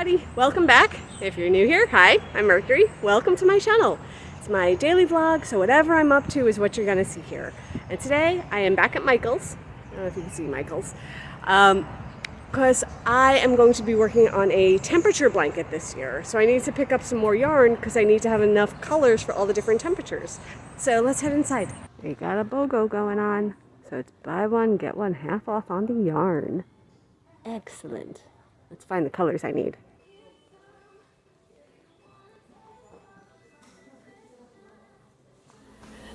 everybody, welcome back. If you're new here, hi, I'm Mercury. Welcome to my channel. It's my daily vlog, so whatever I'm up to is what you're gonna see here. And today I am back at Michael's. I don't know if you can see Michael's. Because I am going to be working on a temperature blanket this year. So I need to pick up some more yarn because I need to have enough colors for all the different temperatures. So let's head inside. We got a BOGO going on. So it's buy one, get one half off on the yarn. Excellent. Let's find the colors I need.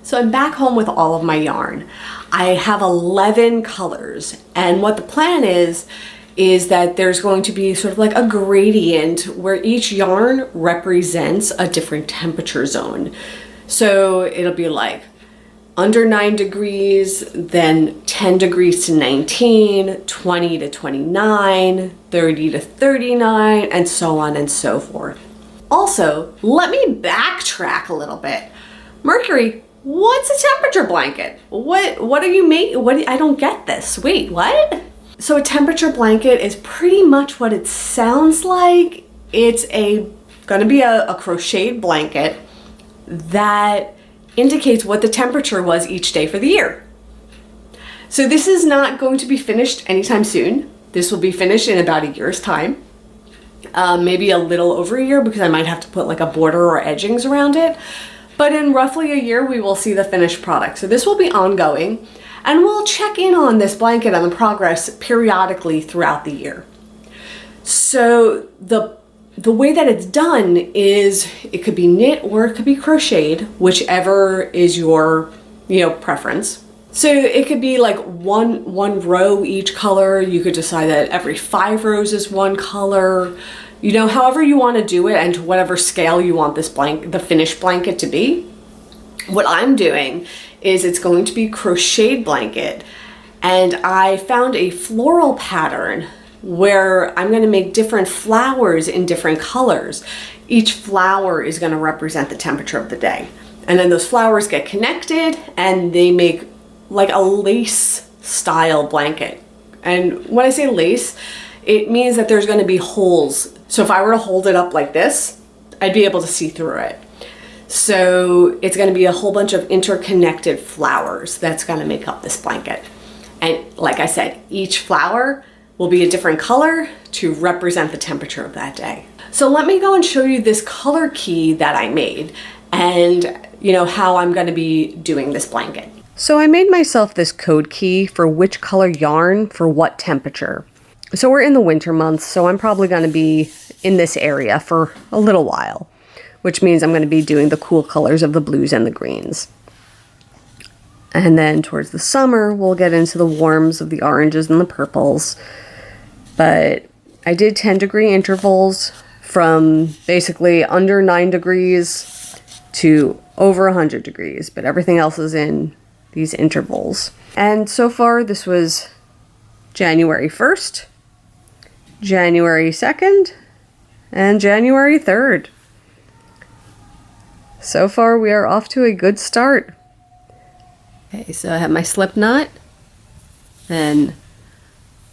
So I'm back home with all of my yarn. I have 11 colors, and what the plan is that there's going to be sort of like a gradient where each yarn represents a different temperature zone. So it'll be like under 9 degrees, then 10 degrees to 19, 20 to 29, 30 to 39, and so on and so forth. Also, let me backtrack a little bit. Mercury, what's a temperature blanket? What are you making? I don't get this. Wait, what? So a temperature blanket is pretty much what it sounds like. It's gonna be a crocheted blanket that indicates what the temperature was each day for the year. So this is not going to be finished anytime soon. This will be finished in about a year's time. Maybe a little over a year because I might have to put like a border or edgings around it. But in roughly a year, we will see the finished product. So this will be ongoing, and we'll check in on this blanket and the progress periodically throughout the year. So the way that it's done is it could be knit or it could be crocheted, whichever is your, preference. So it could be like one row each color. You could decide that every 5 rows is one color. However you want to do it and to whatever scale you want the finished blanket to be. What I'm doing is it's going to be crocheted blanket, and I found a floral pattern where I'm going to make different flowers in different colors. Each flower is going to represent the temperature of the day. And then those flowers get connected and they make like a lace style blanket. And when I say lace, it means that there's going to be holes. So if I were to hold it up like this, I'd be able to see through it. So it's going to be a whole bunch of interconnected flowers that's going to make up this blanket. And like I said, each flower will be a different color to represent the temperature of that day. So let me go and show you this color key that I made and how I'm going to be doing this blanket. So I made myself this code key for which color yarn for what temperature. So we're in the winter months, so I'm probably going to be in this area for a little while, which means I'm going to be doing the cool colors of the blues and the greens. And then towards the summer, we'll get into the warms of the oranges and the purples. But I did 10-degree intervals from basically under 9 degrees to over 100 degrees, but everything else is in these intervals. And so far, this was January 1st, January 2nd, and January 3rd. So far, we are off to a good start. Okay, so I have my slip knot, and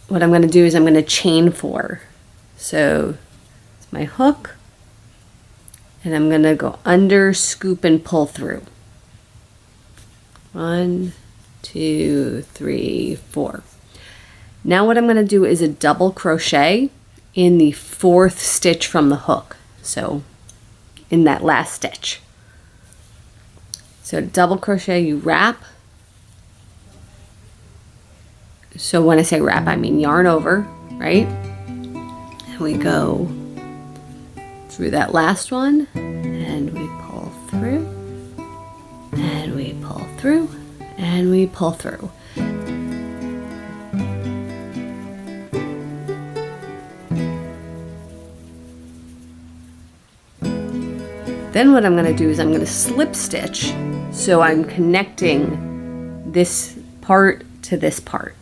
what I'm going to do is I'm going to chain 4. So it's my hook, and I'm going to go under, scoop, and pull through. 1, 2, 3, 4. Now what I'm going to do is a double crochet in the 4th stitch from the hook. So in that last stitch. So double crochet, you wrap. So when I say wrap, I mean yarn over, right? And we go through that last one, and we pull through, and we pull through, and we pull through. Then what I'm going to do is I'm going to slip stitch, so I'm connecting this part to this part.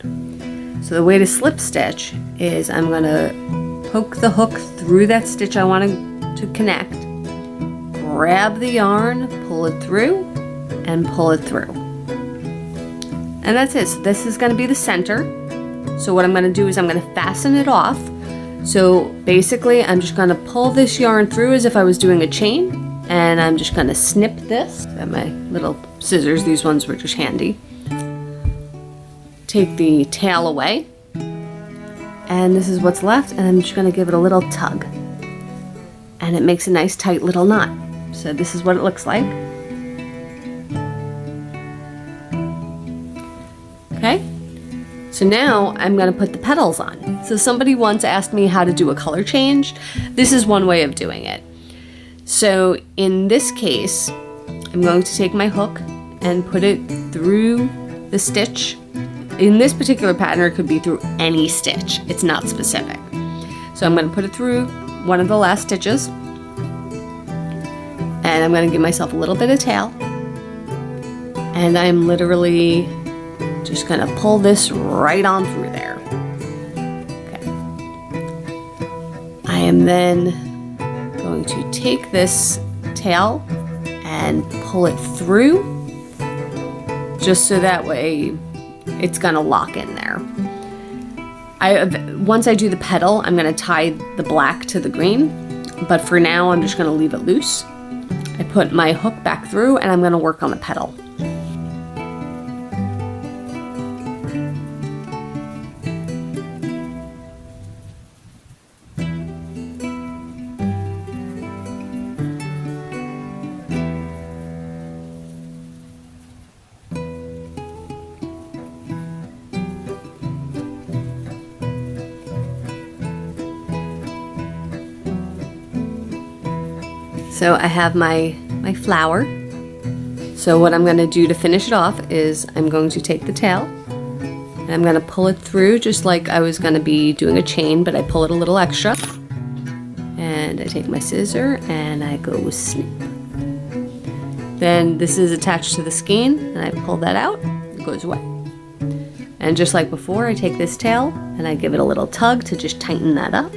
So the way to slip stitch is I'm going to poke the hook through that stitch I want to connect, grab the yarn, pull it through, and pull it through. And that's it. So this is going to be the center. So what I'm going to do is I'm going to fasten it off So basically I'm just gonna pull this yarn through as if I was doing a chain, and I'm just gonna snip this. Got my little scissors, these ones were just handy. Take the tail away, and this is what's left, and I'm just gonna give it a little tug. And it makes a nice tight little knot. So this is what it looks like. Okay, so now I'm gonna put the petals on. So somebody once asked me how to do a color change. This is one way of doing it. So in this case, I'm going to take my hook and put it through the stitch. In this particular pattern, it could be through any stitch. It's not specific. So I'm gonna put it through one of the last stitches, and I'm gonna give myself a little bit of tail, and I'm literally just gonna pull this right on through there. Okay. I am then going to take this tail and pull it through, just so that way it's gonna lock in there. Once I do the petal, I'm gonna tie the black to the green, but for now I'm just gonna leave it loose. I put my hook back through and I'm gonna work on the petal. So I have my flower. So what I'm going to do to finish it off is I'm going to take the tail and I'm going to pull it through just like I was going to be doing a chain, but I pull it a little extra. And I take my scissor and I go snip. Then this is attached to the skein and I pull that out, it goes away. And just like before, I take this tail and I give it a little tug to just tighten that up.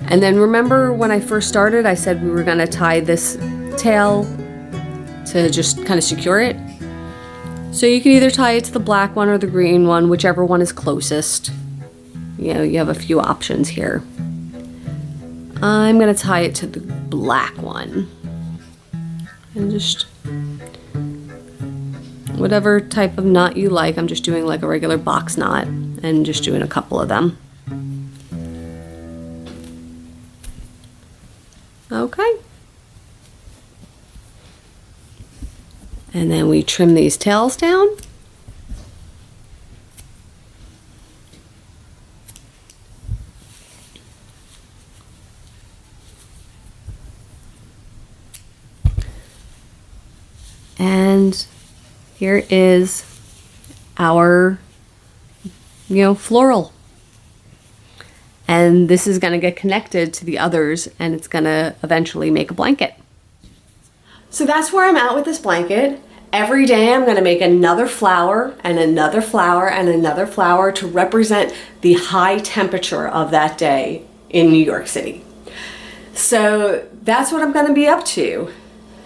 And then remember when I first started, I said we were gonna tie this tail to just kind of secure it. So you can either tie it to the black one or the green one, whichever one is closest. You know, you have a few options here. I'm gonna tie it to the black one. And just whatever type of knot you like. I'm just doing like a regular box knot and just doing a couple of them. Okay. And then we trim these tails down. And here is our, floral. And this is going to get connected to the others and it's going to eventually make a blanket. So that's where I'm at with this blanket. Every day I'm going to make another flower and another flower and another flower to represent the high temperature of that day in New York City. So that's what I'm going to be up to.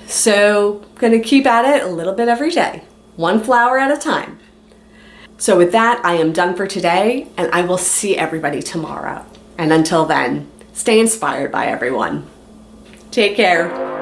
So I'm going to keep at it a little bit every day, one flower at a time. So with that, I am done for today, and I will see everybody tomorrow. And until then, stay inspired by everyone. Take care.